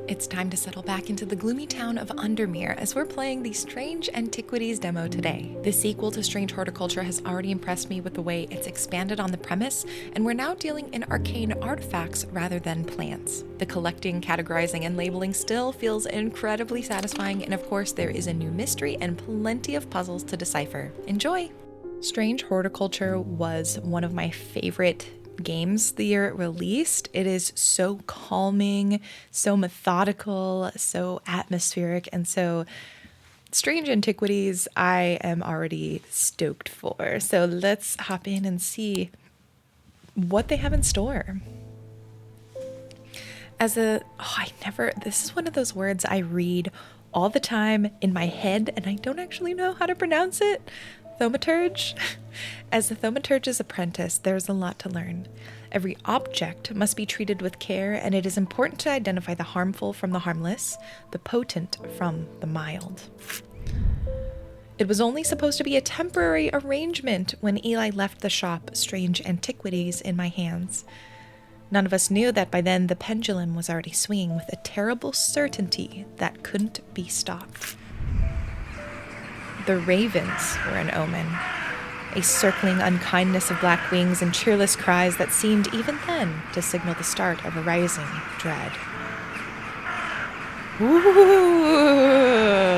It's time to settle back into the gloomy town of Undermere as we're playing the Strange Antiquities demo today. The sequel to Strange Horticulture has already impressed me with the way it's expanded on the premise, and we're now dealing in arcane artifacts rather than plants. The collecting, categorizing, and labeling still feels incredibly satisfying, and of course there is a new mystery and plenty of puzzles to decipher. Enjoy! Strange Horticulture was one of my favorite games the year it released. It is so calming, so methodical, so atmospheric, and so Strange Antiquities I am already stoked for. So let's hop in and see what they have in store. This is one of those words I read all the time in my head and I don't actually know how to pronounce it. Thaumaturge. As the thaumaturge's apprentice, there's a lot to learn. Every object must be treated with care, and it is important to identify the harmful from the harmless, the potent from the mild. It was only supposed to be a temporary arrangement when Eli left the shop Strange Antiquities in my hands. None of us knew that by then the pendulum was already swinging with a terrible certainty that couldn't be stopped. The ravens were an omen, a circling unkindness of black wings and cheerless cries that seemed even then to signal the start of a rising dread. Ooh,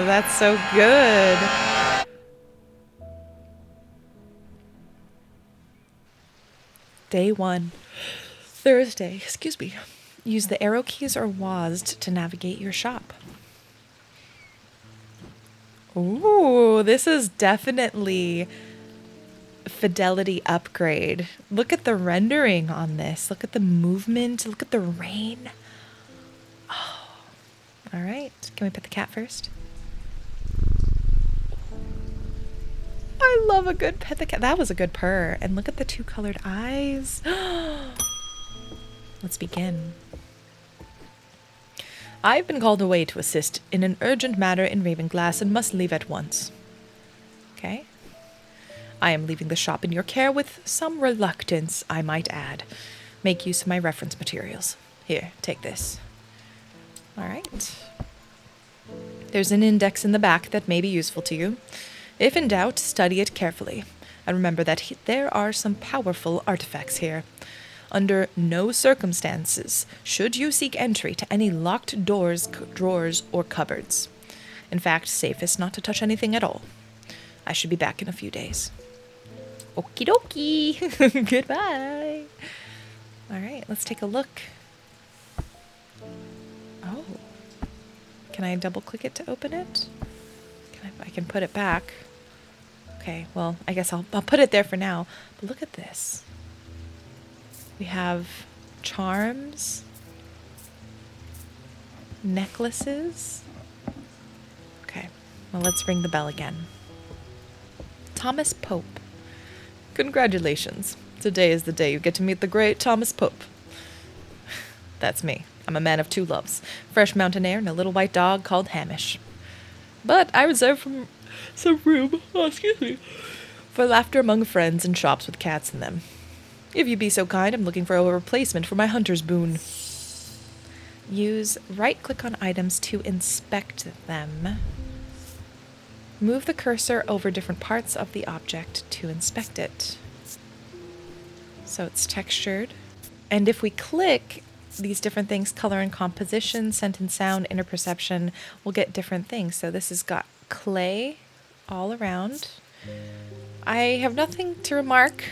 that's so good. Day 1, Thursday, Use the arrow keys or WASD to navigate your shop. Ooh, this is definitely a fidelity upgrade. Look at the rendering on this. Look at the movement. Look at the rain. Oh, all right. Can we pet the cat first? I love a good pet the cat. That was a good purr. And look at the two colored eyes. Let's begin. I've been called away to assist in an urgent matter in Ravenglass and must leave at once. Okay. I am leaving the shop in your care with some reluctance, I might add. Make use of my reference materials. Here, take this. All right. There's an index in the back that may be useful to you. If in doubt, study it carefully. And remember that there are some powerful artifacts here. Under no circumstances should you seek entry to any locked doors, drawers, or cupboards. In fact, safest not to touch anything at all. I should be back in a few days. Okie dokie. Goodbye. All right, let's take a look. Oh. Can I double click it to open it? I can put it back. Okay, well, I guess I'll put it there for now. But look at this. We have charms, necklaces. Okay, well, let's ring the bell again. Thomas Pope. Congratulations. Today is the day you get to meet the great Thomas Pope. That's me. I'm a man of two loves. Fresh mountain air and a little white dog called Hamish. But I reserve some room, for laughter among friends and shops with cats in them. If you be so kind, I'm looking for a replacement for my hunter's boon. Use right-click on items to inspect them. Move the cursor over different parts of the object to inspect it. So it's textured. And if we click these different things, color and composition, scent and sound, inner perception, we'll get different things. So this has got clay all around. I have nothing to remark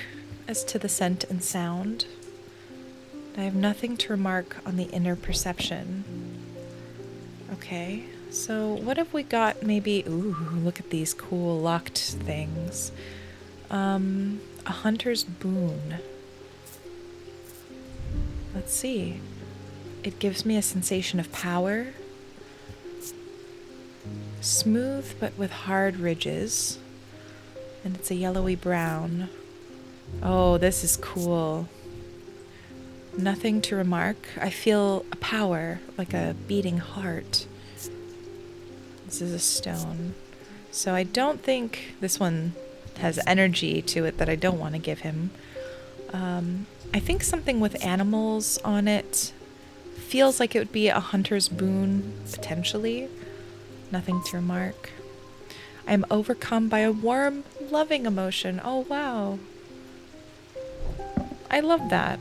as to the scent and sound. I have nothing to remark on the inner perception. Okay, so what have we got? Maybe, ooh, look at these cool locked things. A hunter's boon. Let's see. It gives me a sensation of power. Smooth, but with hard ridges. And it's a yellowy brown. Oh, this is cool. Nothing to remark. I feel a power, like a beating heart. This is a stone. So I don't think this one has energy to it that I don't want to give him. I think something with animals on it feels like it would be a hunter's boon, potentially. Nothing to remark. I am overcome by a warm, loving emotion. Oh, wow. I love that.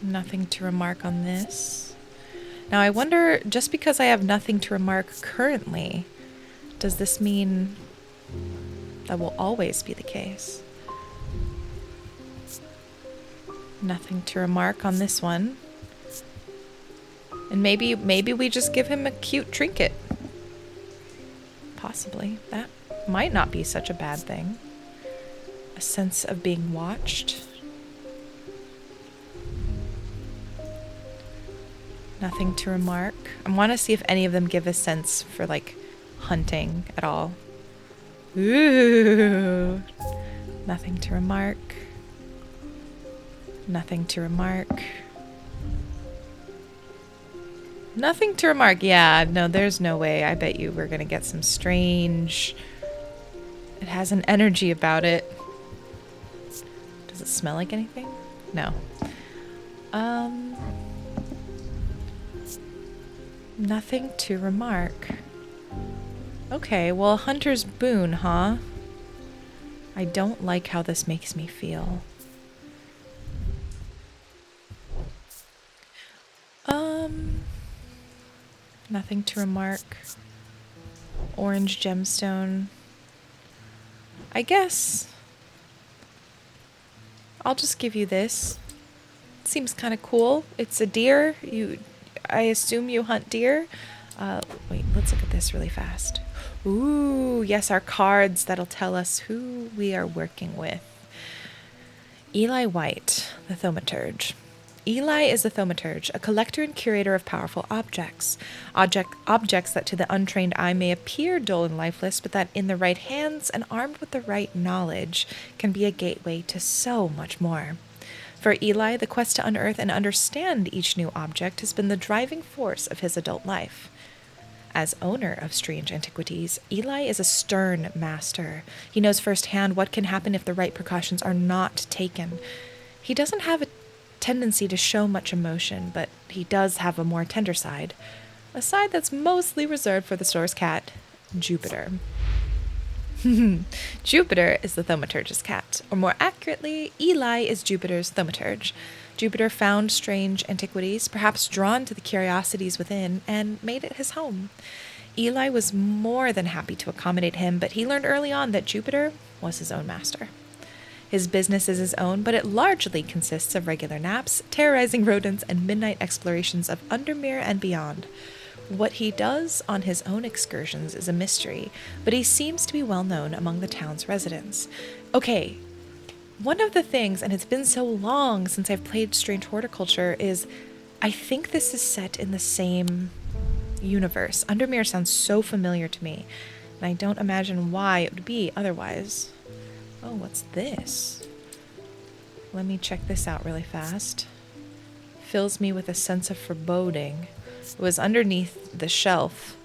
Nothing to remark on this. Now, I wonder, just because I have nothing to remark currently, does this mean that will always be the case? Nothing to remark on this one. And maybe we just give him a cute trinket. Possibly. That might not be such a bad thing. A sense of being watched. Nothing to remark. I want to see if any of them give a sense for, like, hunting at all. Ooh. Nothing to remark. Nothing to remark. Nothing to remark. Yeah, no, there's no way. I bet you we're gonna get some strange... It has an energy about it. Does it smell like anything? No. Nothing to remark. Okay, well, hunter's boon, huh? I don't like how this makes me feel. Nothing to remark. Orange gemstone. I guess I'll just give you this. It seems kind of cool. It's a deer. I assume you hunt deer. Wait, let's look at this really fast. Ooh, yes, our cards that'll tell us who we are working with. Eli White, the thaumaturge. Eli is a thaumaturge, a collector and curator of powerful objects. Objects that to the untrained eye may appear dull and lifeless, but that in the right hands and armed with the right knowledge can be a gateway to so much more. For Eli, the quest to unearth and understand each new object has been the driving force of his adult life. As owner of strange antiquities, Eli is a stern master. He knows firsthand what can happen if the right precautions are not taken. He doesn't have a tendency to show much emotion, but he does have a more tender side. A side that's mostly reserved for the store's cat, Jupiter. Jupiter is the thaumaturge's cat, or more accurately, Eli is Jupiter's thaumaturge. Jupiter found strange antiquities, perhaps drawn to the curiosities within, and made it his home. Eli was more than happy to accommodate him, but he learned early on that Jupiter was his own master. His business is his own, but it largely consists of regular naps, terrorizing rodents, and midnight explorations of Undermere and beyond. What he does on his own excursions is a mystery, but he seems to be well known among the town's residents. Okay, one of the things, and it's been so long since I've played Strange Horticulture, is I think this is set in the same universe. Undermere sounds so familiar to me, and I don't imagine why it would be otherwise. Oh, what's this? Let me check this out really fast. Fills me with a sense of foreboding. It was underneath the shelf.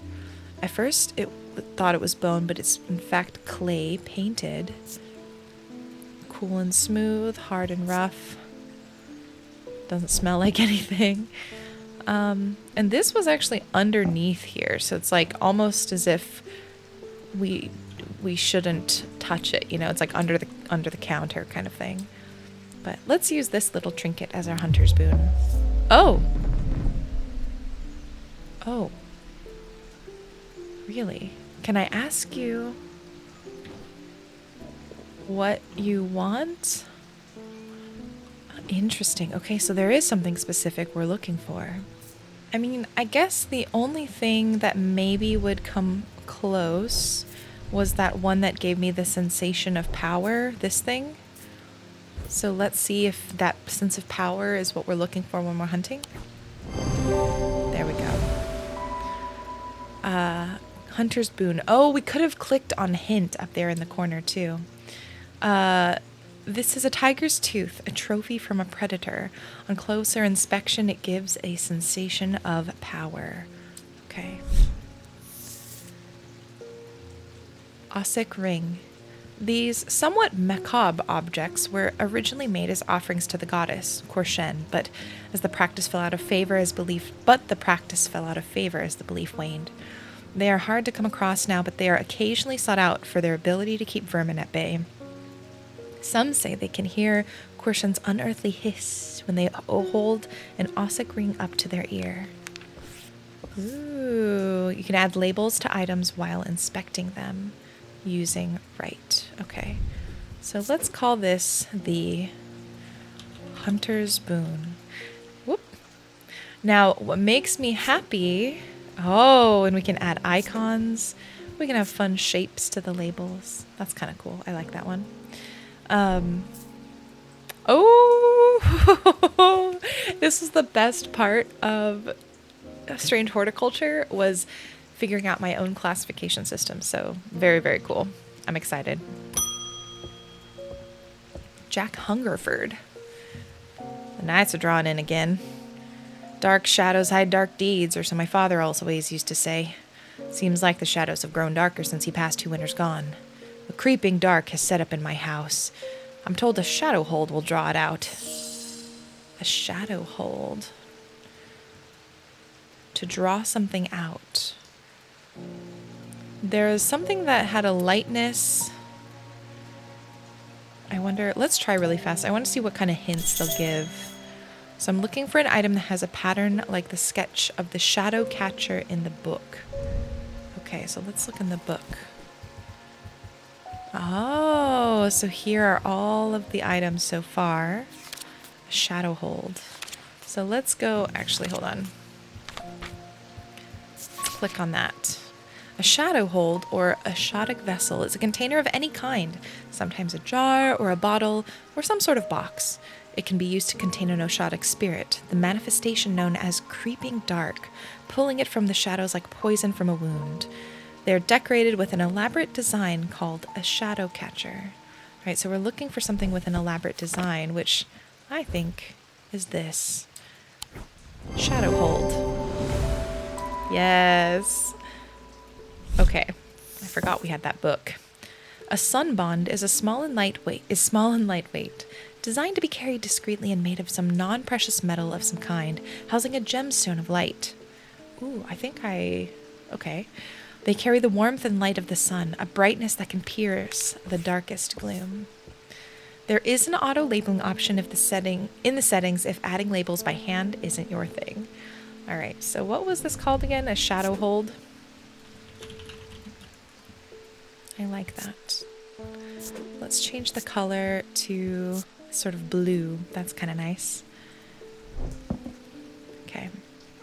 At first, it thought it was bone, but it's in fact clay painted. Cool and smooth, hard and rough. Doesn't smell like anything. And this was actually underneath here, so it's like almost as if we shouldn't touch it, you know, it's like under the counter kind of thing. But let's use this little trinket as our hunter's boon. Oh. Oh. Really? Can I ask you what you want? Interesting. Okay, so there is something specific we're looking for. I mean, I guess the only thing that maybe would come close was that one that gave me the sensation of power, this thing. So let's see if that sense of power is what we're looking for when we're hunting. There we go. Hunter's boon. Oh, we could have clicked on hint up there in the corner too. This is a tiger's tooth, a trophy from a predator. On closer inspection, it gives a sensation of power. Okay. Ossic ring. These somewhat macabre objects were originally made as offerings to the goddess, Korshen, but the practice fell out of favor as the belief waned. They are hard to come across now, but they are occasionally sought out for their ability to keep vermin at bay. Some say they can hear Korshen's unearthly hiss when they hold an Ossic ring up to their ear. Ooh, you can add labels to items while inspecting them using right. Okay, so let's call this the Hunter's Boon. Whoop. Now, what makes me happy... Oh, and we can add icons. We can have fun shapes to the labels. That's kind of cool. I like that one. Oh, this was the best part of Strange Horticulture, was figuring out my own classification system. So very, very cool. I'm excited. Jack Hungerford. The nights are drawing in again. Dark shadows hide dark deeds, or so my father always used to say. Seems like the shadows have grown darker since he passed 2 winters gone. A creeping dark has set up in my house. I'm told a shadow hold will draw it out. A shadow hold. To draw something out. There is something that had a lightness. I wonder, let's try really fast. I want to see what kind of hints they'll give. So I'm looking for an item that has a pattern like the sketch of the shadow catcher in the book. Okay, so let's look in the book. Oh, so here are all of the items so far. A shadow hold. So let's go, actually, hold on. Let's click on that. A shadow hold, or a shadic vessel, is a container of any kind, sometimes a jar or a bottle or some sort of box. It can be used to contain an oshadic spirit, the manifestation known as creeping dark, pulling it from the shadows like poison from a wound. They are decorated with an elaborate design called a shadow catcher. All right, so we're looking for something with an elaborate design, which I think is this. Shadow hold. Yes. Okay, I forgot we had that book. A sunbond is small and lightweight, designed to be carried discreetly and made of some non-precious metal of some kind, housing a gemstone of light. Ooh, okay. They carry the warmth and light of the sun, a brightness that can pierce the darkest gloom. There is an auto-labeling option in the settings if adding labels by hand isn't your thing. All right, so what was this called again? A shadow hold? I like that. Let's change the color to sort of blue. That's kind of nice. Okay.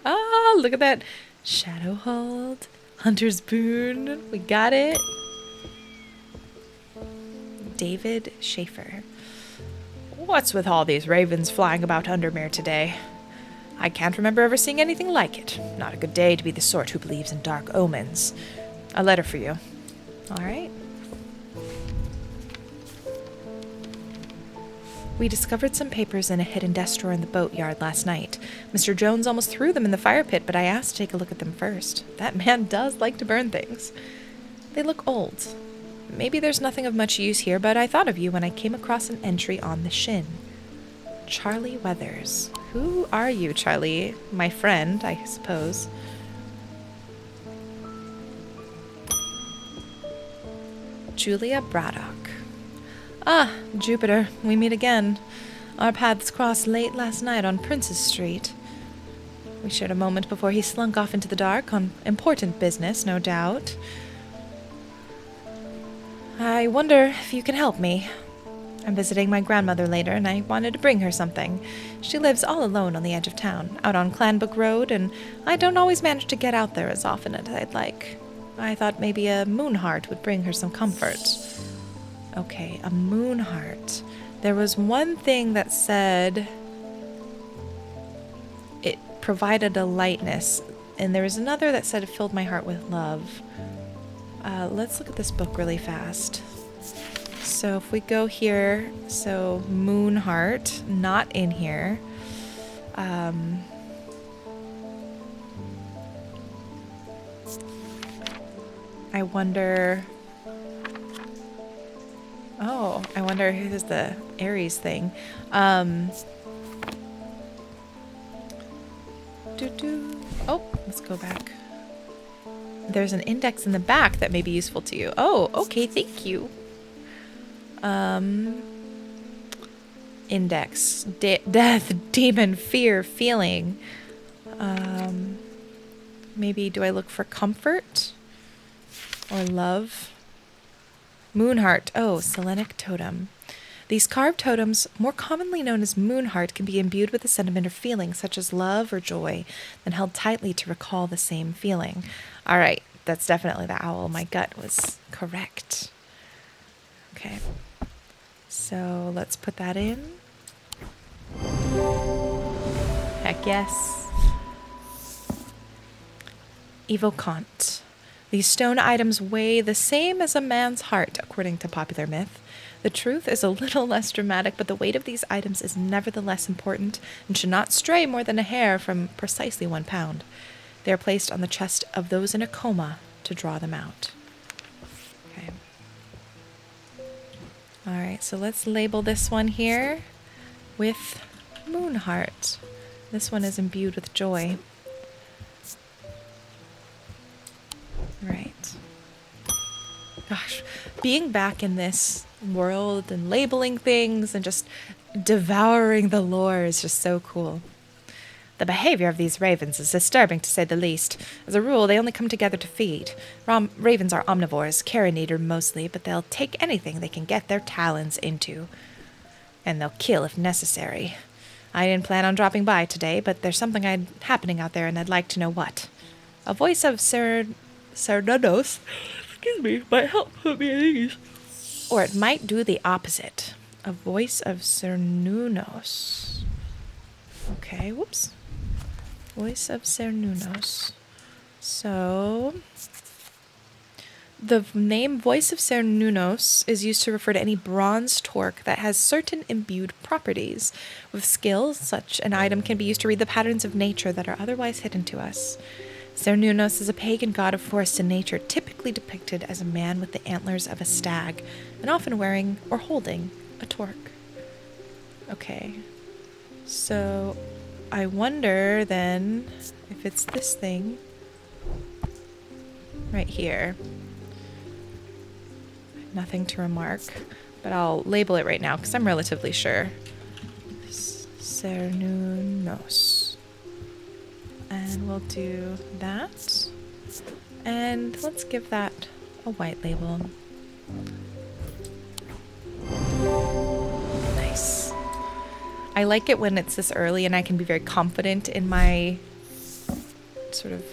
Ah, look at that. Shadow hold. Hunter's Boon. We got it. David Schaefer. What's with all these ravens flying about Undermere today? I can't remember ever seeing anything like it. Not a good day to be the sort who believes in dark omens. A letter for you. All right. We discovered some papers in a hidden desk drawer in the boatyard last night. Mr. Jones almost threw them in the fire pit, but I asked to take a look at them first. That man does like to burn things. They look old. Maybe there's nothing of much use here, but I thought of you when I came across an entry on the shin. Charlie Weathers. Who are you, Charlie? My friend, I suppose. Julia Braddock. Ah, Jupiter, we meet again. Our paths crossed late last night on Princess Street. We shared a moment before he slunk off into the dark on important business, no doubt. I wonder if you can help me. I'm visiting my grandmother later, and I wanted to bring her something. She lives all alone on the edge of town, out on Clanbook Road, and I don't always manage to get out there as often as I'd like. I thought maybe a moonheart would bring her some comfort. Okay, a moonheart. There was one thing that said it provided a lightness, and there was another that said it filled my heart with love. Let's look at this book really fast. So if we go here, so moonheart, not in here. I wonder... I wonder who's the Aries thing. Oh, let's go back. There's an index in the back that may be useful to you. Oh, okay, thank you. Index. Death, demon, fear, feeling. Maybe do I look for comfort? Or love? Moonheart. Oh, Selenic totem. These carved totems, more commonly known as moonheart, can be imbued with a sentiment or feeling such as love or joy, then held tightly to recall the same feeling. All right, that's definitely the owl. My gut was correct. Okay, so let's put that in. Heck yes. Evocant. These stone items weigh the same as a man's heart, according to popular myth. The truth is a little less dramatic, but the weight of these items is nevertheless important and should not stray more than a hair from precisely 1 pound. They are placed on the chest of those in a coma to draw them out. Okay. All right, so let's label this one here with Moonheart. This one is imbued with joy. Right. Gosh, being back in this world and labeling things and just devouring the lore is just so cool. The behavior of these ravens is disturbing, to say the least. As a rule, they only come together to feed. Ravens are omnivores, carrion eater mostly, but they'll take anything they can get their talons into. And they'll kill if necessary. I didn't plan on dropping by today, but there's something happening out there, and I'd like to know what. A voice of Cernunos, excuse me, might help put me at ease. Or it might do the opposite. A voice of Cernunos. Okay, whoops. Voice of Cernunos. So, the name Voice of Cernunos is used to refer to any bronze torque that has certain imbued properties. With skill, such an item can be used to read the patterns of nature that are otherwise hidden to us. Cernunos is a pagan god of forest and nature, typically depicted as a man with the antlers of a stag, and often wearing or holding a torque. Okay, so I wonder then if it's this thing right here. Nothing to remark, but I'll label it right now because I'm relatively sure. Cernunos. And we'll do that. And let's give that a white label. Nice. I like it when it's this early and I can be very confident in my sort of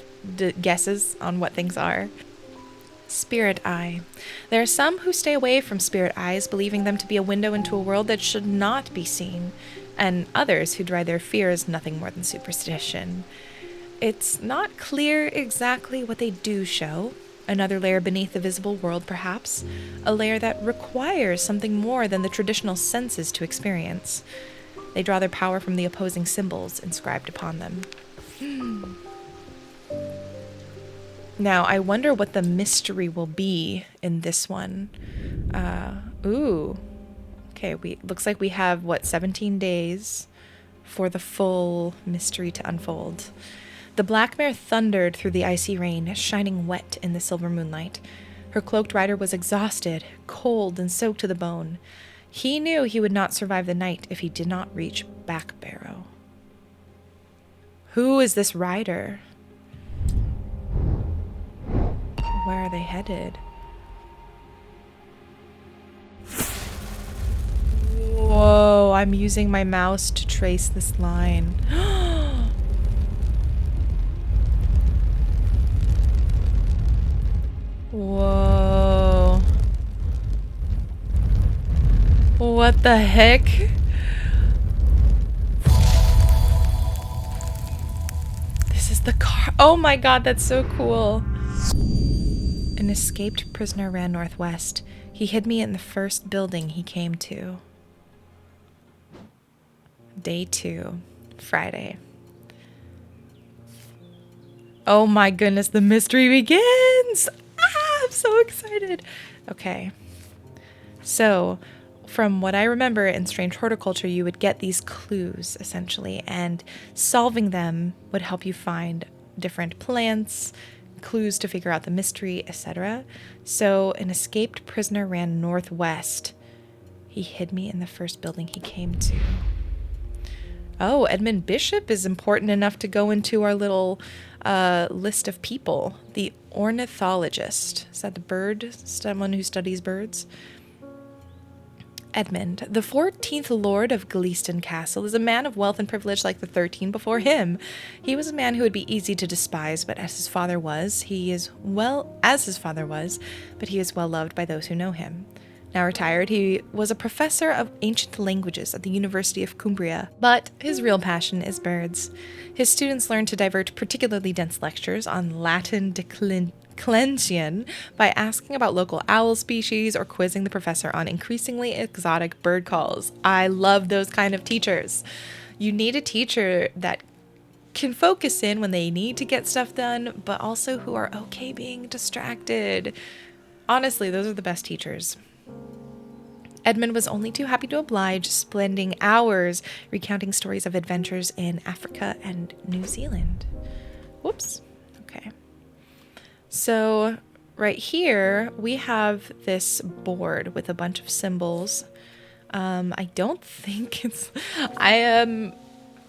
guesses on what things are. Spirit eye. There are some who stay away from spirit eyes, believing them to be a window into a world that should not be seen, and others who dry their fear as nothing more than superstition. It's not clear exactly what they do show. Another layer beneath the visible world, perhaps. A layer that requires something more than the traditional senses to experience. They draw their power from the opposing symbols inscribed upon them. Now, I wonder what the mystery will be in this one. Ooh. Okay, looks like we have, 17 days for the full mystery to unfold. The black mare thundered through the icy rain, shining wet in the silver moonlight. Her cloaked rider was exhausted, cold, and soaked to the bone. He knew he would not survive the night if he did not reach Back Barrow. Who is this rider? Where are they headed? Whoa, I'm using my mouse to trace this line. Whoa. What the heck? This is the car. Oh my god, that's so cool. An escaped prisoner ran northwest. He hid me in the first building he came to. Day 2, Friday. Oh my goodness, the mystery begins! Ah, I'm so excited. Okay. So, from what I remember in strange horticulture, you would get these clues essentially, and solving them would help you find different plants, clues to figure out the mystery, etc. So an escaped prisoner ran northwest. He hid me in the first building he came to. Oh, Edmund Bishop is important enough to go into our little list of people. The ornithologist. Is that the bird? Someone who studies birds? Edmund, the 14th Lord of Gleeston Castle, is a man of wealth and privilege like the 13 before him. He was a man who would be easy to despise, but as his father was, but he is well loved by those who know him. Now retired, he was a professor of ancient languages at the University of Cumbria, but his real passion is birds. His students learn to divert particularly dense lectures on Latin declension by asking about local owl species or quizzing the professor on increasingly exotic bird calls. I love those kind of teachers. You need a teacher that can focus in when they need to get stuff done, but also who are okay being distracted. Honestly, those are the best teachers. Edmund was only too happy to oblige, spending hours recounting stories of adventures in Africa and New Zealand. Whoops. Okay. So right here, we have this board with a bunch of symbols. I don't think it's... I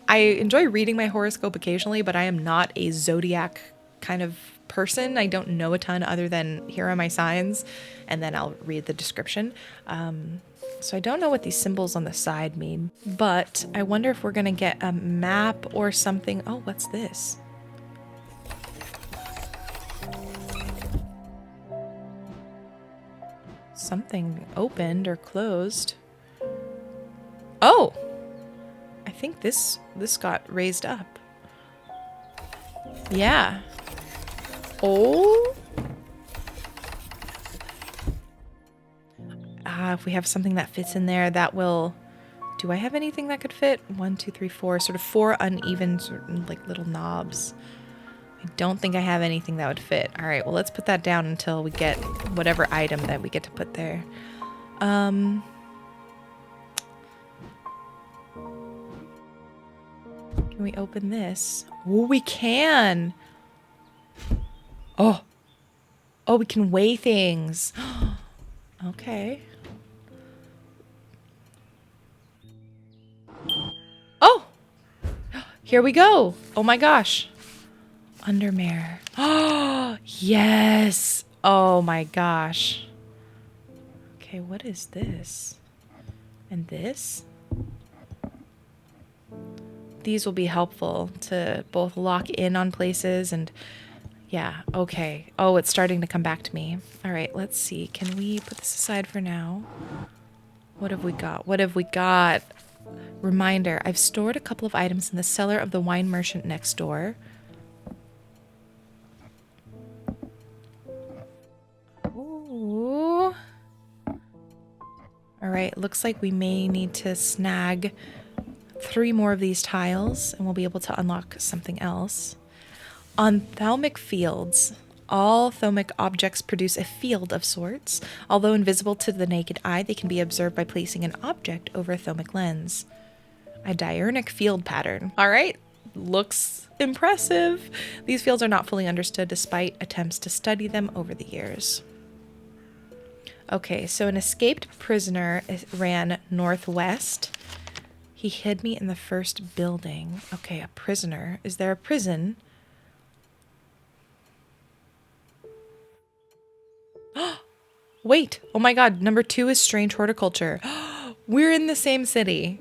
enjoy reading my horoscope occasionally, but I am not a zodiac kind of person. I don't know a ton other than here are my signs, and then I'll read the description. So I don't know what these symbols on the side mean, but I wonder if we're going to get a map or something. Oh, what's this? Something opened or closed. Oh! I think this got raised up. Yeah. Oh! If we have something that fits in there, that will... Do I have anything that could fit? 1, 2, 3, 4. Sort of 4 uneven, sort of like little knobs. I don't think I have anything that would fit. All right, well, let's put that down until we get whatever item that we get to put there. Can we open this? Oh, we can. Oh, we can weigh things. Okay. Oh, here we go. Oh my gosh. Undermere. Oh, yes. Oh my gosh. Okay, what is this? And this? These will be helpful to both lock in on places and... Yeah, okay. Oh, it's starting to come back to me. All right, let's see. Can we put this aside for now? What have we got? What have we got? Reminder, I've stored a couple of items in the cellar of the wine merchant next door. Ooh. All right, looks like we may need to snag 3 more of these tiles and we'll be able to unlock something else. On thalmic fields, all thalmic objects produce a field of sorts. Although invisible to the naked eye, they can be observed by placing an object over a thalmic lens. A diurnic field pattern. All right, looks impressive. These fields are not fully understood despite attempts to study them over the years. Okay, so an escaped prisoner ran northwest. He hid me in the first building. Okay, a prisoner. Is there a prison? Wait, oh my god, number 2 is strange horticulture. We're in the same city.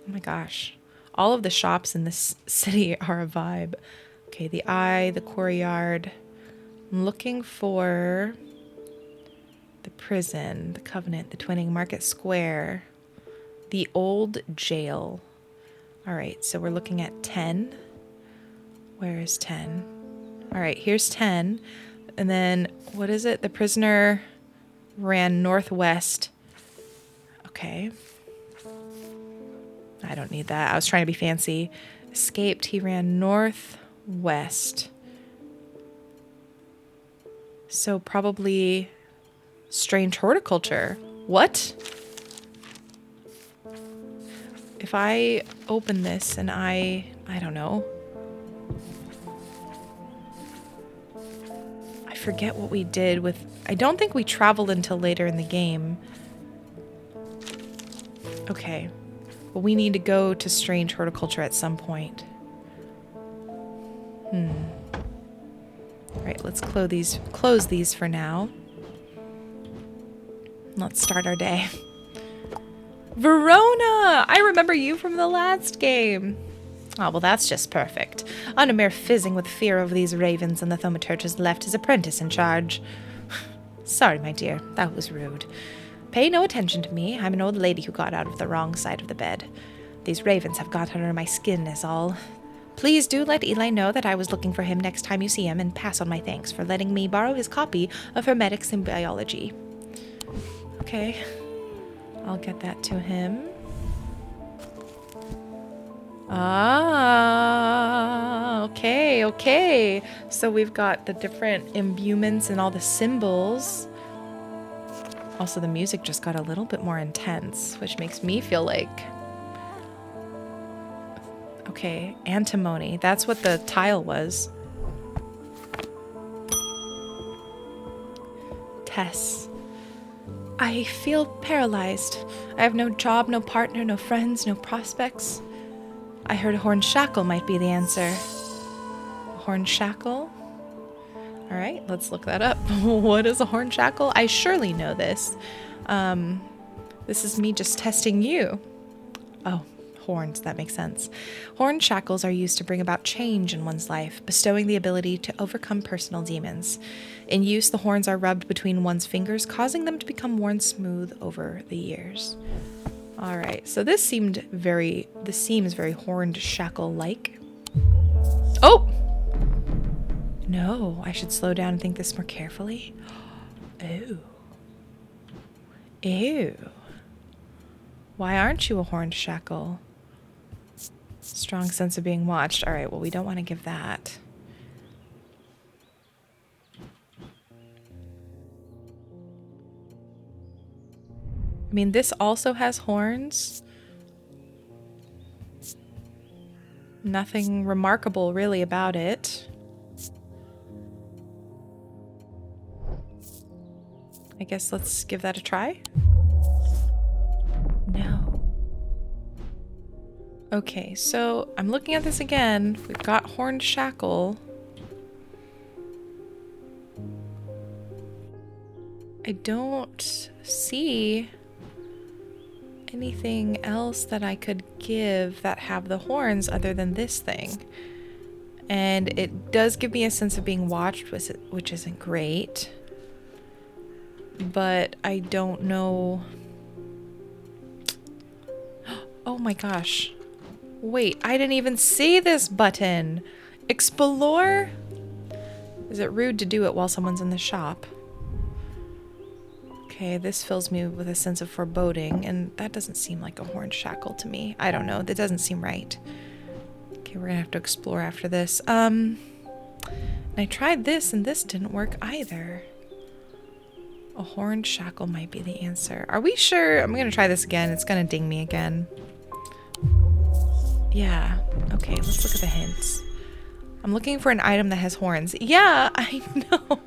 Oh my gosh. All of the shops in this city are a vibe. Okay, the Eye, the Quarry Yard. I'm looking for the prison, the Covenant, the Twinning, Market Square, the Old Jail. All right, so we're looking at 10. Where is 10? All right, here's 10. And then, what is it? The prisoner ran northwest. Okay. I don't need that. I was trying to be fancy. Escaped. He ran northwest. So probably strange horticulture. What? if I open this and I don't know. I forget what we did with... I don't think we traveled until later in the game. Okay. Well, we need to go to strange horticulture at some point. Alright, let's close these for now. Let's start our day. Verona! I remember you from the last game. Oh, well, that's just perfect. Undermere fizzing with fear over these ravens, and the thaumaturge has left his apprentice in charge. Sorry, my dear, that was rude. Pay no attention to me. I'm an old lady who got out of the wrong side of the bed. These ravens have got under my skin is all. Please do let Eli know that I was looking for him next time you see him, and pass on my thanks for letting me borrow his copy of Hermetics in Biology. Okay. I'll get that to him. Ah, okay. So we've got the different imbuements and all the symbols. Also, the music just got a little bit more intense, which makes me feel like... Okay, antimony. That's what the tile was. Tess. I feel paralyzed. I have no job, no partner, no friends, no prospects. I heard a horn shackle might be the answer. A horn shackle? Alright, let's look that up. What is a horn shackle? I surely know this. This is me just testing you. Oh, horns, that makes sense. Horn shackles are used to bring about change in one's life, bestowing the ability to overcome personal demons. In use, the horns are rubbed between one's fingers, causing them to become worn smooth over the years. Alright, so this seems very horned shackle-like. Oh! No, I should slow down and think this more carefully. Ew. Ew. Why aren't you a horned shackle? Strong sense of being watched. Alright, well, we don't want to give that. I mean, this also has horns. Nothing remarkable really about it. I guess let's give that a try. No. Okay, so I'm looking at this again. We've got horned shackle. I don't see anything else that I could give that have the horns other than this thing. And it does give me a sense of being watched, which isn't great. But I don't know. Oh my gosh. Wait, I didn't even see this button. Explore? Is it rude to do it while someone's in the shop? Okay, this fills me with a sense of foreboding, and that doesn't seem like a horned shackle to me. I don't know, that doesn't seem right. Okay, we're gonna have to explore after this. And I tried this, and this didn't work either. A horned shackle might be the answer. Are we sure? I'm gonna try this again. It's gonna ding me again. Yeah, okay, let's look at the hints. I'm looking for an item that has horns. Yeah, I know.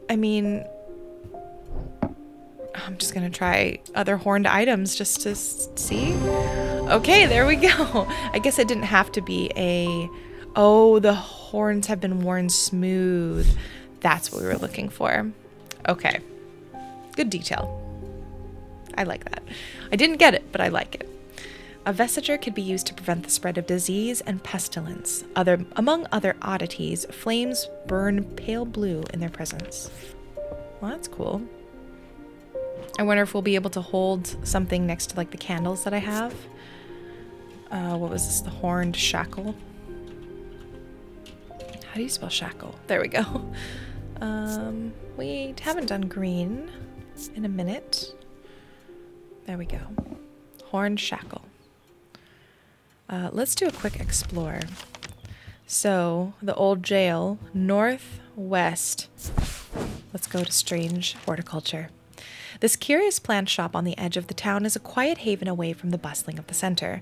I mean, I'm just gonna try other horned items just to see. Okay, there we go. I guess it didn't have to be a... Oh, the horns have been worn smooth. That's what we were looking for. Okay. Good detail. I like that. I didn't get it, but I like it. A vestiger could be used to prevent the spread of disease and pestilence. Among other oddities, flames burn pale blue in their presence. Well, that's cool. I wonder if we'll be able to hold something next to like the candles that I have. What was this? The horned shackle. How do you spell shackle? There we go. We haven't done green in a minute. There we go. Horned shackle. Let's do a quick explore. So, the old jail, northwest. Let's go to strange horticulture. This curious plant shop on the edge of the town is a quiet haven away from the bustling of the center.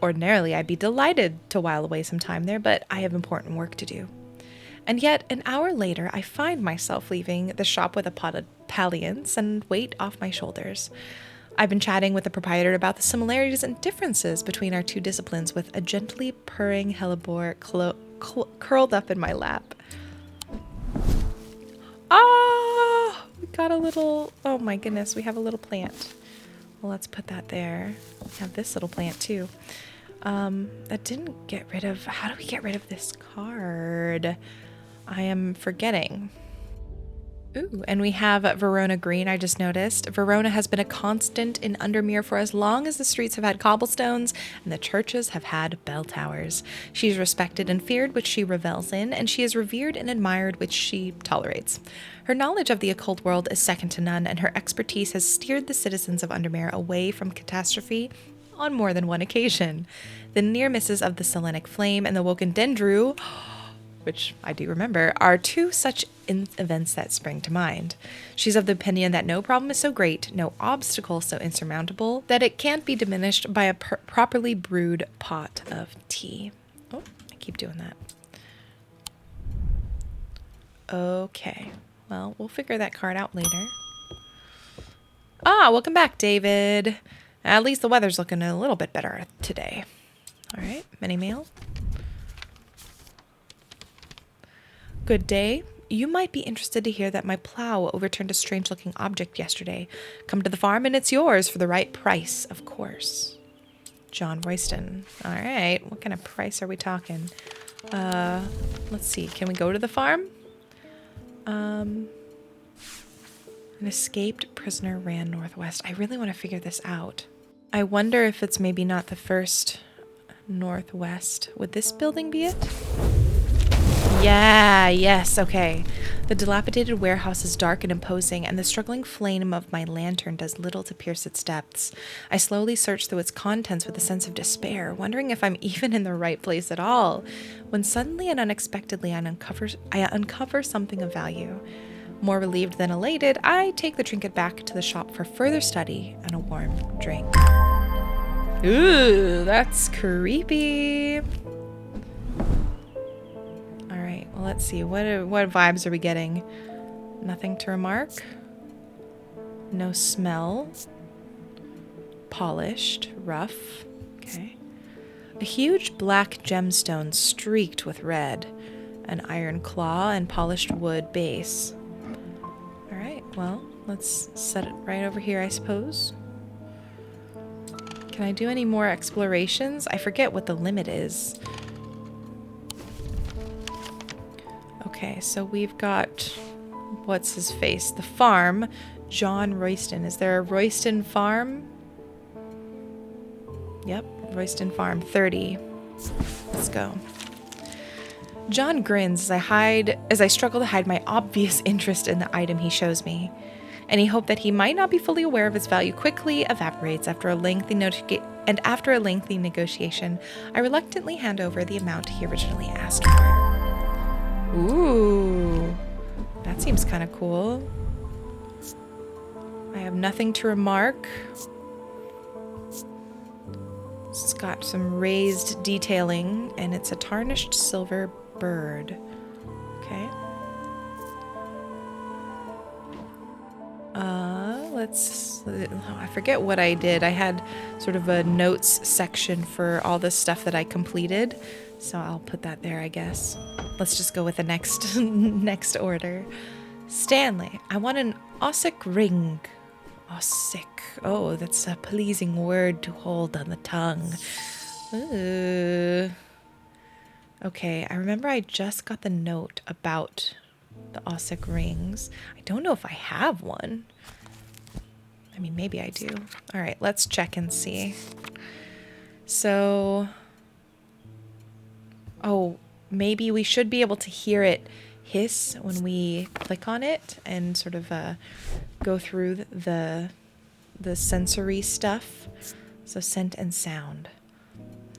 Ordinarily, I'd be delighted to while away some time there, but I have important work to do. And yet, an hour later, I find myself leaving the shop with a pot of palliance and weight off my shoulders. I've been chatting with the proprietor about the similarities and differences between our two disciplines with a gently purring hellebore curled up in my lap. Ah! We got a little... Oh my goodness, we have a little plant. Well, let's put that there. We have this little plant too. That didn't get rid of... How do we get rid of this card? I am forgetting. Ooh, and we have Verona Green, I just noticed. Verona has been a constant in Undermere for as long as the streets have had cobblestones and the churches have had bell towers. She is respected and feared, which she revels in, and she is revered and admired, which she tolerates. Her knowledge of the occult world is second to none, and her expertise has steered the citizens of Undermere away from catastrophe on more than one occasion. The near misses of the Selenic Flame and the Woken Dendru, which I do remember, are two such events that spring to mind. She's of the opinion that no problem is so great, no obstacle so insurmountable, that it can't be diminished by a properly brewed pot of tea. Oh, I keep doing that. Okay, well, we'll figure that card out later. Ah, welcome back, David. At least the weather's looking a little bit better today. All right, mini mail. Good day. You might be interested to hear that my plow overturned a strange-looking object yesterday. Come to the farm and it's yours for the right price, of course. John Royston. All right. What kind of price are we talking? Let's see. Can we go to the farm? An escaped prisoner ran northwest. I really want to figure this out. I wonder if it's maybe not the first northwest. Would this building be it? Yeah, yes, okay. The dilapidated warehouse is dark and imposing, and the struggling flame of my lantern does little to pierce its depths. I slowly search through its contents with a sense of despair, wondering if I'm even in the right place at all, when suddenly and unexpectedly I uncover something of value. More relieved than elated, I take the trinket back to the shop for further study and a warm drink. Ooh, that's creepy. Well, let's see. What vibes are we getting? Nothing to remark. No smell. Polished. Rough. Okay. A huge black gemstone streaked with red. An iron claw and polished wood base. Alright, well, let's set it right over here, I suppose. Can I do any more explorations? I forget what the limit is. Okay, so we've got, what's his face? The farm, John Royston. Is there a Royston farm? Yep, Royston farm, 30. Let's go. John grins as I struggle to hide my obvious interest in the item he shows me. Any hope that he might not be fully aware of its value quickly evaporates after a lengthy negotiation. I reluctantly hand over the amount he originally asked for. Ooh, that seems kind of cool. I have nothing to remark. It's got some raised detailing, and it's a tarnished silver bird. Okay. I forget what I did. I had sort of a notes section for all the stuff that I completed. So I'll put that there, I guess. Let's just go with the next order. Stanley, I want an Ossic ring. Ossic. Oh, that's a pleasing word to hold on the tongue. Ooh. Okay, I remember I just got the note about the Ossic rings. I don't know if I have one. I mean, maybe I do. All right, let's check and see. So... Oh, maybe we should be able to hear it hiss when we click on it and sort of go through the sensory stuff. So scent and sound.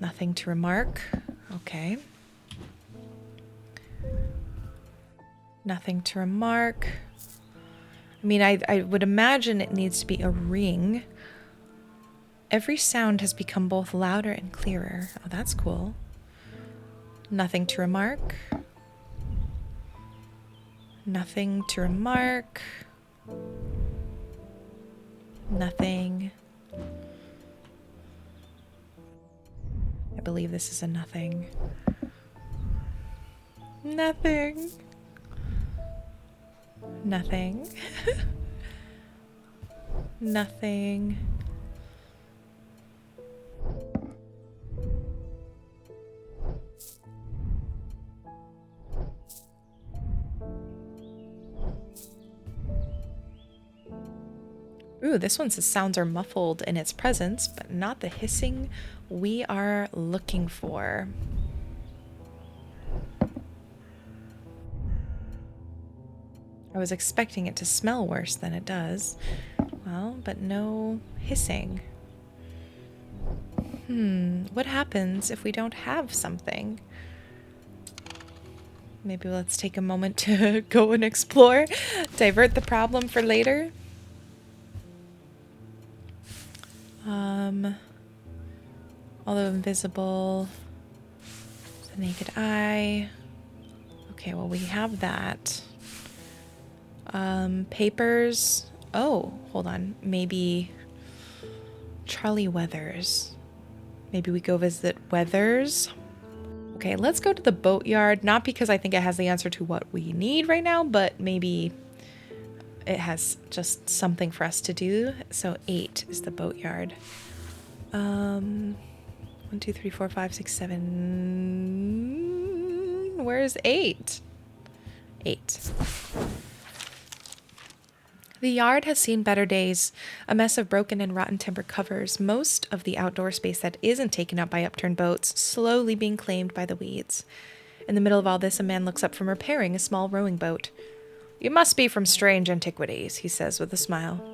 Nothing to remark. Okay. Nothing to remark. I mean, I would imagine it needs to be a ring. Every sound has become both louder and clearer. Oh, that's cool. Nothing to remark. Nothing to remark. Nothing. I believe this is a nothing. Nothing. Nothing. Nothing. Ooh, this one says sounds are muffled in its presence, but not the hissing we are looking for. I was expecting it to smell worse than it does. Well, but no hissing. What happens if we don't have something? Maybe let's take a moment to go and explore. Divert the problem for later. Although invisible, the naked eye. Okay, well, we have that. Papers. Oh, hold on. Maybe Charlie Weathers. Maybe we go visit Weathers. Okay, let's go to the boatyard. Not because I think it has the answer to what we need right now, but maybe it has just something for us to do. So 8 is the boatyard. 1, 2, 3, 4, 5, 6, 7. Where's 8? 8. The yard has seen better days. A mess of broken and rotten timber covers most of the outdoor space that isn't taken up by upturned boats, slowly being claimed by the weeds. In the middle of all this, a man looks up from repairing a small rowing boat. "You must be from strange antiquities," he says with a smile.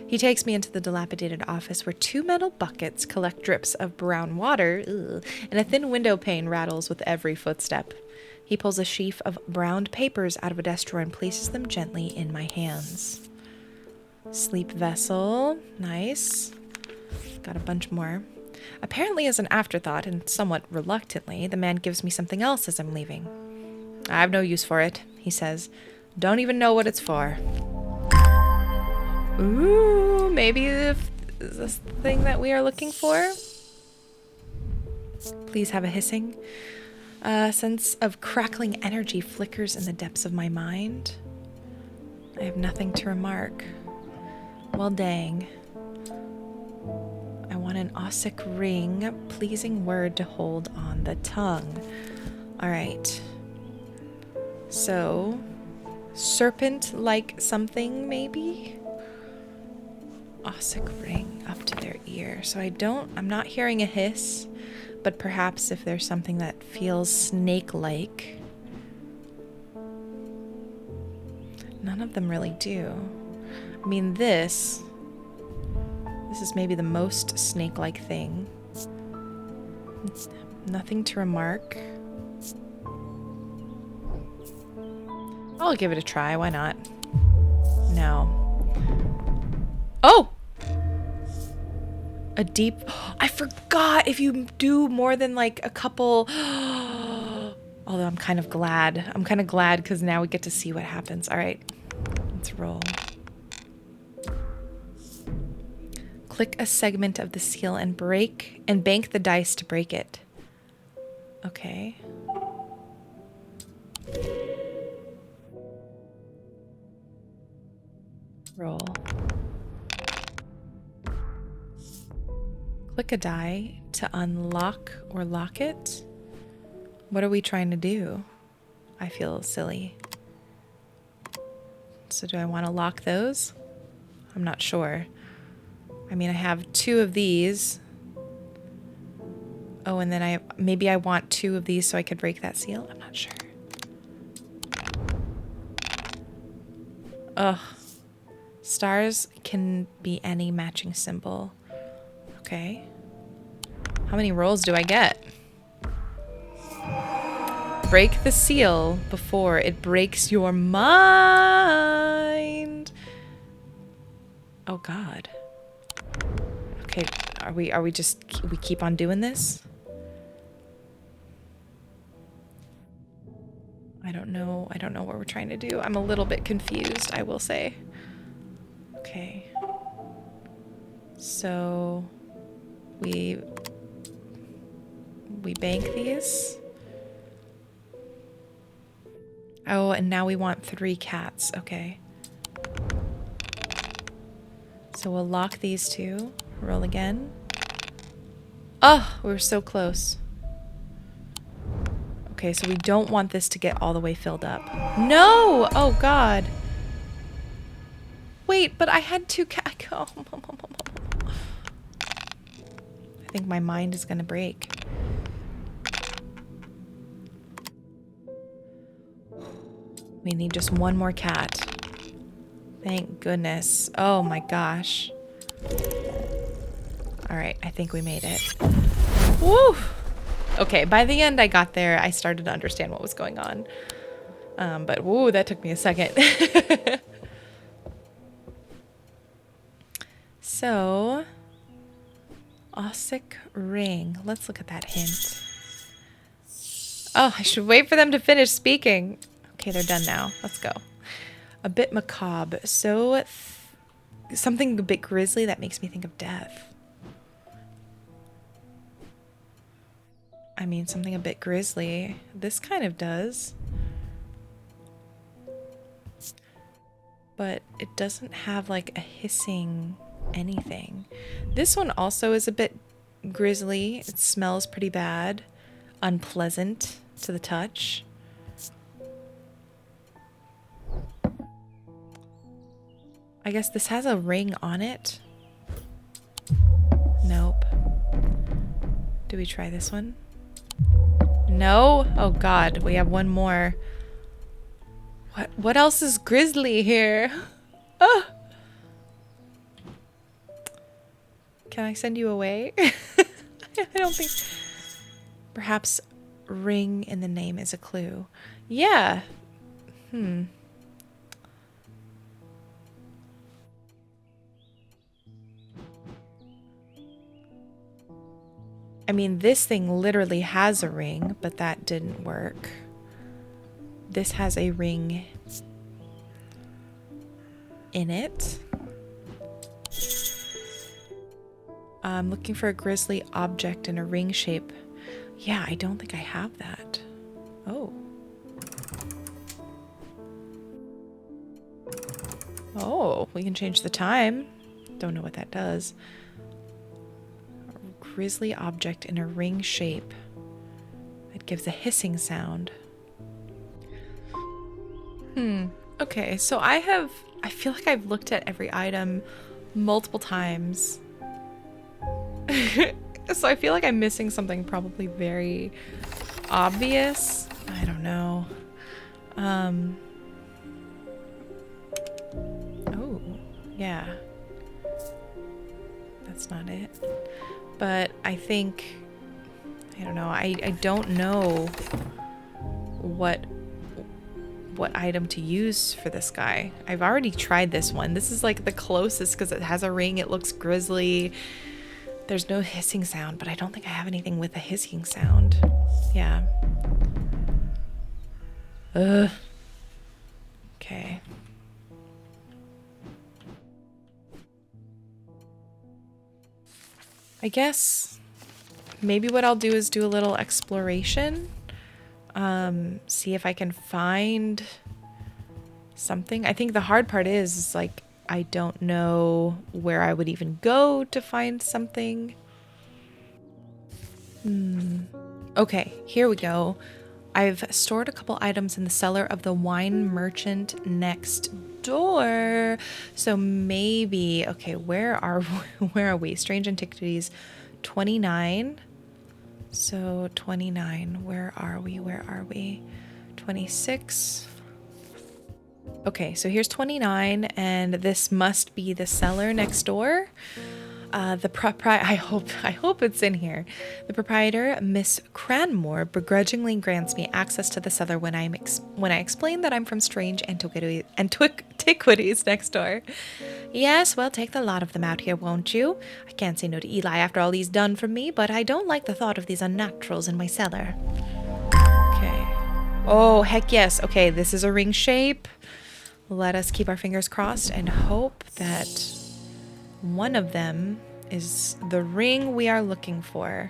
He takes me into the dilapidated office where 2 metal buckets collect drips of brown water, and a thin window pane rattles with every footstep. He pulls a sheaf of browned papers out of a desk drawer and places them gently in my hands. Sleep vessel. Nice. Got a bunch more. Apparently as an afterthought, and somewhat reluctantly, the man gives me something else as I'm leaving. "I have no use for it," he says. "Don't even know what it's for." Ooh, maybe is this the thing that we are looking for? Please have a hissing. A sense of crackling energy flickers in the depths of my mind. I have nothing to remark. Well, dang. I want an Ossic ring, pleasing word to hold on the tongue. All right. So, serpent-like something, maybe? Ossic ring up to their ear. So I'm not hearing a hiss, but perhaps if there's something that feels snake-like. None of them really do. I mean, this is maybe the most snake-like thing. Nothing to remark. I'll give it a try, why not? No. Oh! A deep... I forgot if you do more than like a couple... Although I'm kind of glad. I'm kind of glad because now we get to see what happens. All right, let's roll. Click a segment of the seal and bank the dice to break it. Okay. Roll. Click a die to unlock or lock it. What are we trying to do? I feel silly. So do I want to lock those? I'm not sure. I mean, I have 2 of these. Oh, and then maybe I want 2 of these so I could break that seal. I'm not sure. Ugh. Stars can be any matching symbol. Okay. How many rolls do I get? Break the seal before it breaks your mind. Oh God. Okay, we keep on doing this? I don't know what we're trying to do. I'm a little bit confused, I will say. Okay. So we bank these. Oh, and now we want 3 cats. Okay. So we'll lock these 2. Roll again. Oh, we were so close. Okay, so we don't want this to get all the way filled up. No! Oh, God. Wait, but I had 2 cats. Oh, I think my mind is gonna break. We need just 1 more cat. Thank goodness. Oh my gosh. Alright, I think we made it. Woo! Okay, by the end I got there, I started to understand what was going on. But woo, that took me a second. So, Ossic ring. Let's look at that hint. Oh, I should wait for them to finish speaking. Okay, they're done now. Let's go. A bit macabre. So, something a bit grisly that makes me think of death. I mean, something a bit grisly. This kind of does. But it doesn't have like a hissing anything. This one also is a bit grisly. It smells pretty bad. Unpleasant to the touch. I guess this has a ring on it. Nope. Do we try this one? No? Oh God, we have one more. What else is grisly here? Oh. Can I send you away? I don't think... Perhaps ring in the name is a clue. Yeah. I mean, this thing literally has a ring, but that didn't work. This has a ring in it. I'm looking for a grisly object in a ring shape. Yeah, I don't think I have that. Oh. Oh, we can change the time. Don't know what that does. A grisly object in a ring shape. It gives a hissing sound. Okay, so I feel like I've looked at every item multiple times. So I feel like I'm missing something probably very obvious. I don't know. Oh, yeah. That's not it. But I think, I don't know. I don't know what item to use for this guy. I've already tried this one. This is like the closest because it has a ring. It looks grisly. There's no hissing sound, but I don't think I have anything with a hissing sound. Yeah. Ugh. Okay. I guess maybe what I'll do is do a little exploration. See if I can find something. I think the hard part is like I don't know where I would even go to find something. Okay, here we go. I've stored a couple items in the cellar of the wine merchant next door. So maybe, okay, where are we? Strange Antiquities 29. So 29, where are we? 26. Okay, so here's 29, and this must be the cellar next door. The proprietor, I hope it's in here. The proprietor, Miss Cranmore, begrudgingly grants me access to the cellar when I explain that I'm from Strange Antiquities next door. Yes, well, take the lot of them out here, won't you? I can't say no to Eli after all he's done for me, but I don't like the thought of these unnaturals in my cellar. Okay. Oh, heck yes. Okay, this is a ring shape. Let us keep our fingers crossed and hope that one of them is the ring we are looking for.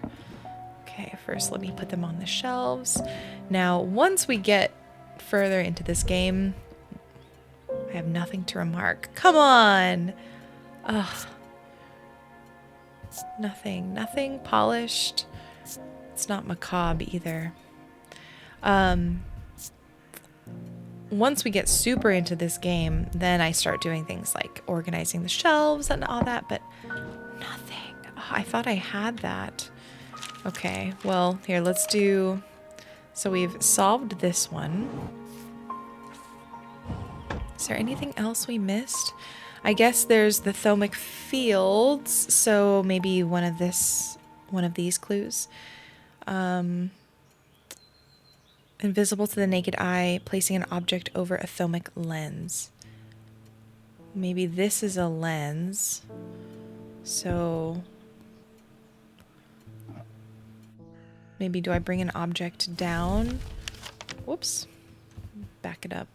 Okay, first let me put them on the shelves. Now, once we get further into this game, I have nothing to remark. Come on! Ugh. Nothing polished. It's not macabre either. Once we get super into this game, then I start doing things like organizing the shelves and all that, but nothing. Oh, I thought I had that. Okay, well, here, let's do... So we've solved this one. Is there anything else we missed? I guess there's the Thomic Fields, so maybe one of these clues. Invisible to the naked eye, placing an object over a Thomic lens. Maybe this is a lens. So maybe do I bring an object down? Whoops. Back it up.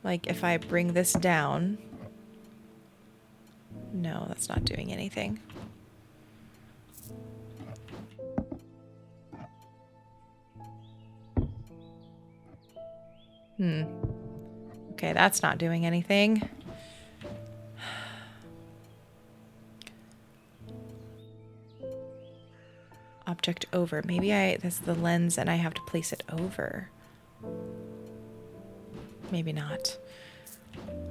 Like if I bring this down. No, that's not doing anything. Okay, that's not doing anything. Object over. Maybe that's the lens and I have to place it over. Maybe not.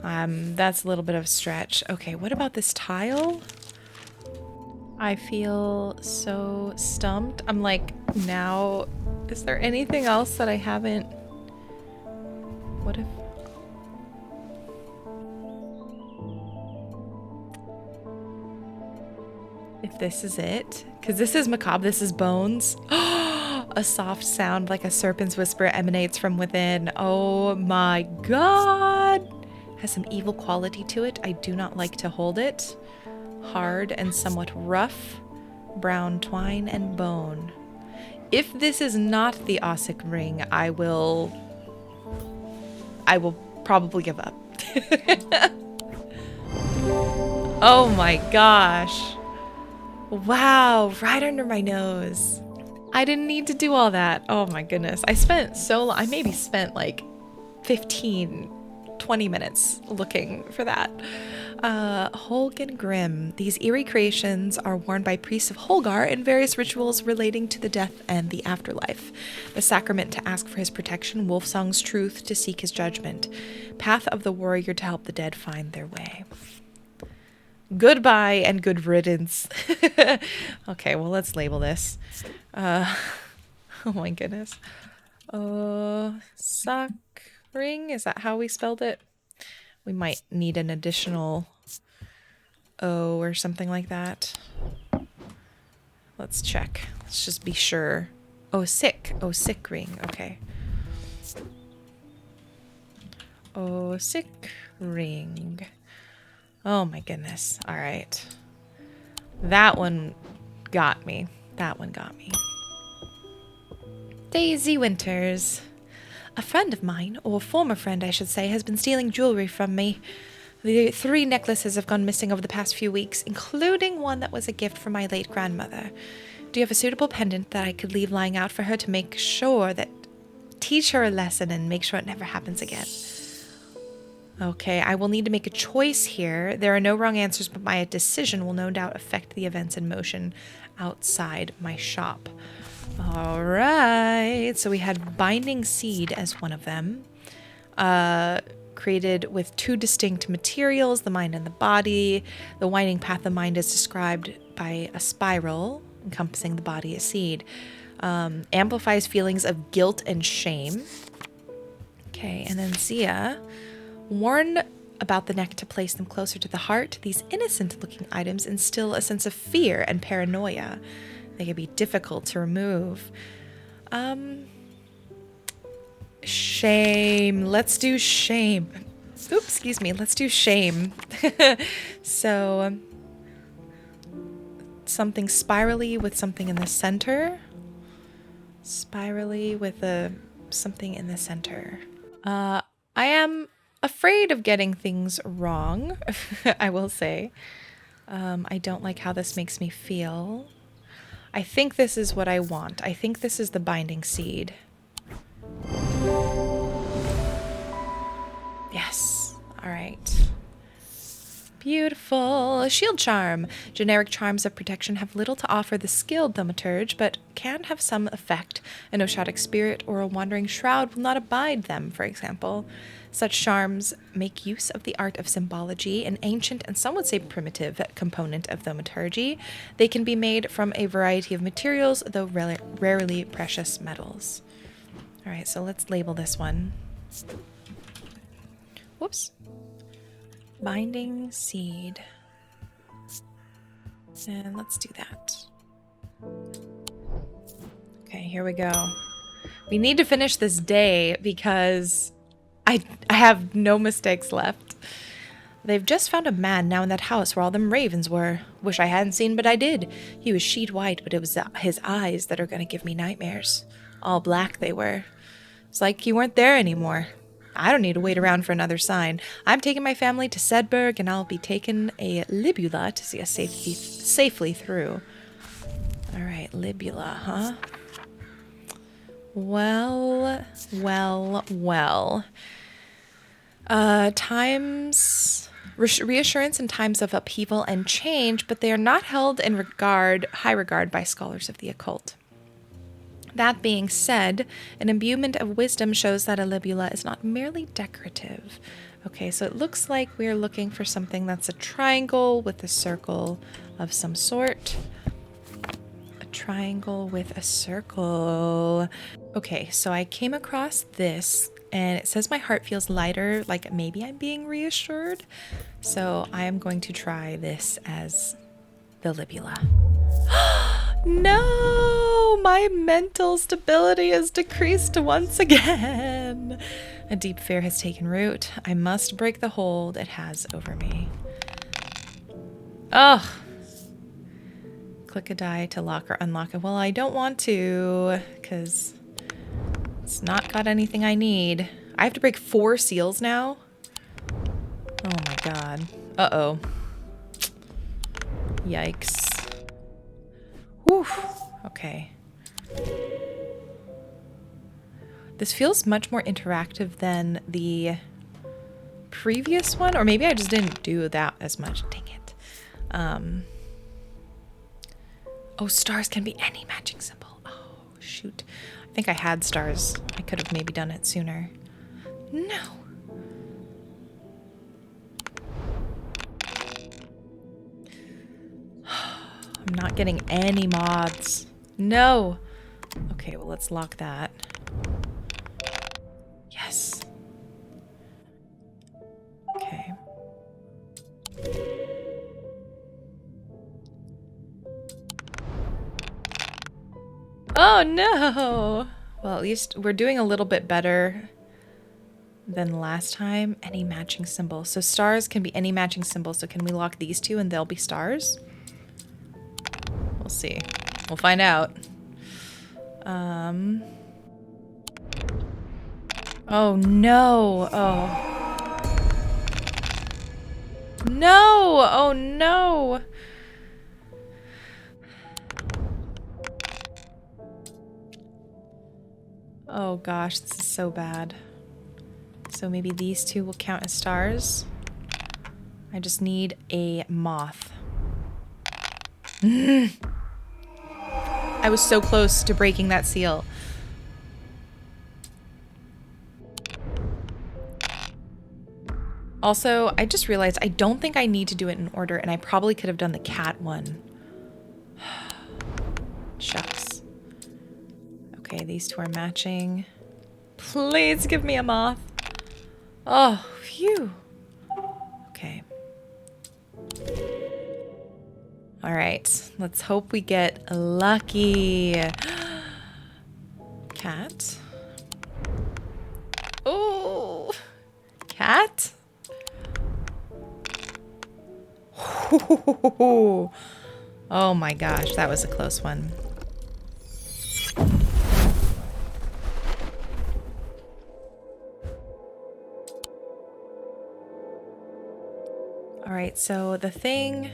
That's a little bit of a stretch. Okay, what about this tile? I feel so stumped. I'm like, now, is there anything else that I haven't... What if this is it? Because this is macabre, this is bones. A soft sound like a serpent's whisper emanates from within. Oh my god! Has some evil quality to it. I do not like to hold it. Hard and somewhat rough. Brown twine and bone. If this is not the Ossic ring, I will probably give up. Oh my gosh. Wow, right under my nose. I didn't need to do all that. Oh my goodness. I spent so long. I maybe spent like 15, 20 minutes looking for that. Holgan Grimm. These eerie creations are worn by priests of Holgar in various rituals relating to the death and the afterlife. The sacrament to ask for his protection, Wolfsong's truth to seek his judgment. Path of the warrior to help the dead find their way. Goodbye and good riddance. Okay, well, let's label this. Oh my goodness. Sock ring? Is that how we spelled it? We might need an additional O or something like that. Let's check. Let's just be sure. Oh, sick. Oh, sick ring. Okay. Oh, sick ring. Oh my goodness. All right. That one got me. That one got me. Daisy Winters. A friend of mine, or former friend I should say, has been stealing jewelry from me. The 3 necklaces have gone missing over the past few weeks, including one that was a gift from my late grandmother. Do you have a suitable pendant that I could leave lying out for her to make sure that... teach her a lesson and make sure it never happens again? Okay, I will need to make a choice here. There are no wrong answers, but my decision will no doubt affect the events in motion outside my shop. All right, so we had Binding Seed as one of them. Created with 2 distinct materials, the mind and the body. The winding path of mind is described by a spiral encompassing the body as seed. Amplifies feelings of guilt and shame. Okay, and then Zia. Worn about the neck to place them closer to the heart, these innocent-looking items instill a sense of fear and paranoia. They can be difficult to remove. Shame. Let's do shame. Oops, excuse me. Let's do shame. So, something spirally with something in the center. Spirally with something in the center. I am afraid of getting things wrong, I will say. I don't like how this makes me feel. I think this is what I want. I think this is the binding seed. Yes. All right. Beautiful. Shield charm. Generic charms of protection have little to offer the skilled thaumaturge, but can have some effect. An oceanic spirit or a wandering shroud will not abide them, for example. Such charms make use of the art of symbology, an ancient and some would say primitive component of thaumaturgy. They can be made from a variety of materials, though rarely precious metals. All right, so let's label this one. Whoops. Binding seed. And let's do that. Okay, here we go. We need to finish this day because I have no mistakes left. They've just found a man now in that house where all them ravens were. Wish I hadn't seen, but I did. He was sheet white, but it was his eyes that are going to give me nightmares. All black they were. It's like you weren't there anymore. I don't need to wait around for another sign. I'm taking my family to Sedberg, and I'll be taking a libula to see us safely through. All right, libula, huh? Well. Reassurance in times of upheaval and change, but they are not held in high regard by scholars of the occult. That being said, an imbuement of wisdom shows that a libula is not merely decorative. Okay, so it looks like we're looking for something that's a triangle with a circle of some sort. A triangle with a circle. Okay, so I came across this, and it says my heart feels lighter, like maybe I'm being reassured. So I am going to try this as the libula. No, my mental stability has decreased once again. A deep fear has taken root. I must break the hold it has over me. Ugh. Click a die to lock or unlock it. Well, I don't want to, because it's not got anything I need. I have to break 4 seals now? Oh my god. Uh-oh. Yikes. Whew. Okay. This feels much more interactive than the previous one, or maybe I just didn't do that as much. Dang it. Oh, stars can be any matching symbol. Oh, shoot. I think I had stars. I could have maybe done it sooner. No. I'm not getting any mods. No. Okay, well, let's lock that. Yes. Okay. Oh, no. Well, at least we're doing a little bit better than last time. Any matching symbol. So stars can be any matching symbol. So can we lock these two and they'll be stars? We'll see. We'll find out. Oh, no. Oh. No! Oh, no! Oh, gosh. This is so bad. So maybe these two will count as stars. I just need a moth. I was so close to breaking that seal. Also, I just realized I don't think I need to do it in order, and I probably could have done the cat one. Shucks. Okay, these two are matching. Please give me a moth. Oh, phew. Okay. All right, let's hope we get lucky. Cat. Oh, cat. Oh my gosh, that was a close one. All right, so the thing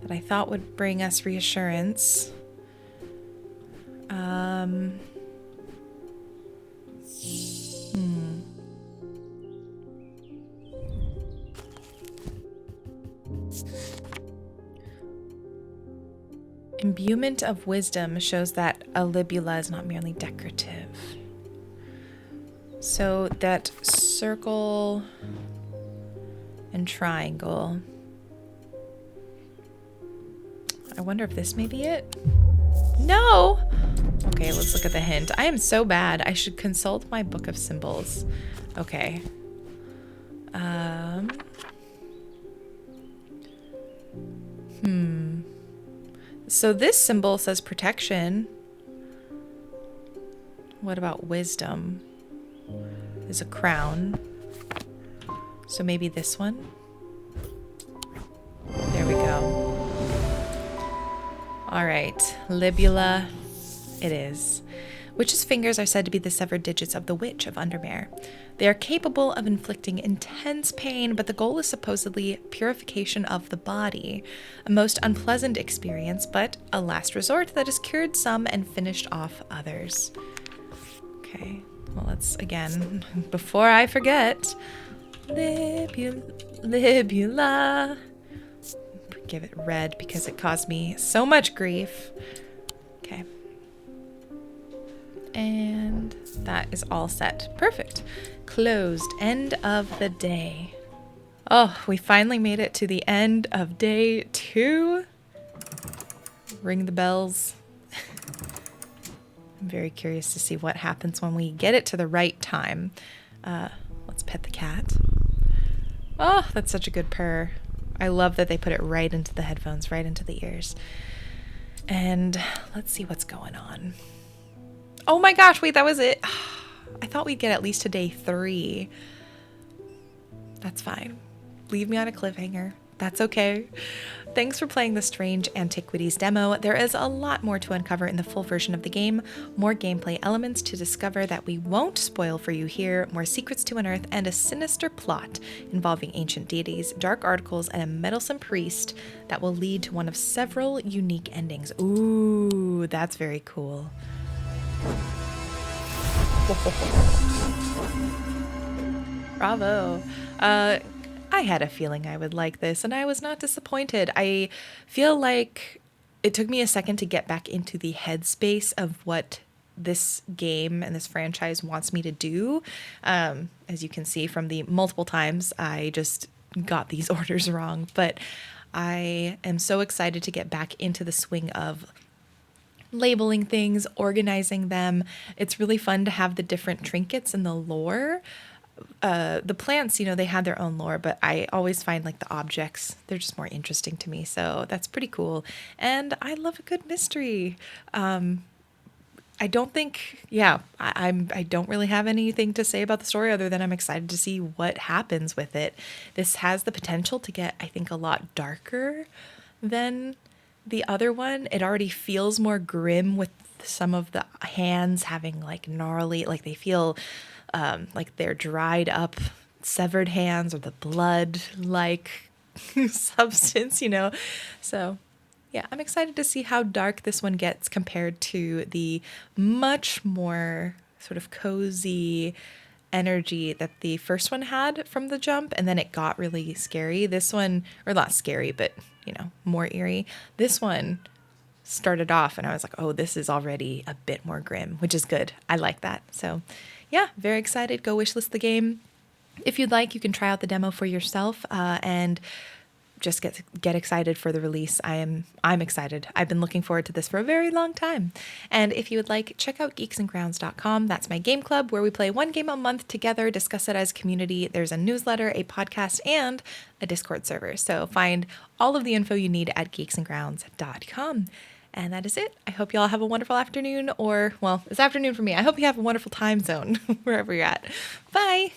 that I thought would bring us reassurance. Imbuement of wisdom shows that a libula is not merely decorative. So that circle and triangle. I wonder if this may be it? No! Okay, let's look at the hint. I am so bad. I should consult my book of symbols. Okay. So this symbol says protection. What about wisdom? Is a crown. So maybe this one? There we go. All right, libula it is. Witches' fingers are said to be the severed digits of the Witch of Undermere. They are capable of inflicting intense pain, but the goal is supposedly purification of the body. A most unpleasant experience, but a last resort that has cured some and finished off others. Okay, well, let's, again, before I forget, libula. Give it red because it caused me so much grief. Okay. And that is all set. Perfect. Closed. End of the day. Oh, we finally made it to the end of day 2. Ring the bells. I'm very curious to see what happens when we get it to the right time. Let's pet the cat. Oh, that's such a good purr. I love that they put it right into the headphones, right into the ears. And let's see what's going on. Oh my gosh, wait, that was it. I thought we'd get at least to day 3. That's fine. Leave me on a cliffhanger. That's okay. Thanks for playing the strange Antiquities demo. There is a lot more to uncover in the full version of the game, more gameplay elements to discover that we won't spoil for you here, more secrets to unearth, and a sinister plot involving ancient deities, dark articles, and a meddlesome priest that will lead to one of several unique endings. Ooh, that's very cool. Bravo. I had a feeling I would like this, and I was not disappointed. I feel like it took me a second to get back into the headspace of what this game and this franchise wants me to do. As you can see from the multiple times I just got these orders wrong, but I am so excited to get back into the swing of labeling things, organizing them. It's really fun to have the different trinkets and the lore. The plants, they had their own lore, but I always find like the objects, they're just more interesting to me. So that's pretty cool. And I love a good mystery. I don't think, I don't really have anything to say about the story other than I'm excited to see what happens with it. This has the potential to get, I think, a lot darker than the other one. It already feels more grim with some of the hands having like gnarly, like they feel like they're dried up, severed hands or the blood like substance, So yeah, I'm excited to see how dark this one gets compared to the much more sort of cozy energy that the first one had from the jump, and then it got really scary. This one, or not scary, but more eerie. This one started off and I was like, oh, this is already a bit more grim, which is good. I like that. So yeah, very excited. Go wishlist the game. If you'd like, you can try out the demo for yourself and just get excited for the release. I'm excited. I've been looking forward to this for a very long time. And if you would like, check out geeksandgrounds.com. That's my game club where we play one game a month together, discuss it as a community. There's a newsletter, a podcast, and a Discord server. So find all of the info you need at geeksandgrounds.com. And that is it. I hope you all have a wonderful afternoon, or, well, it's afternoon for me. I hope you have a wonderful time zone wherever you're at. Bye.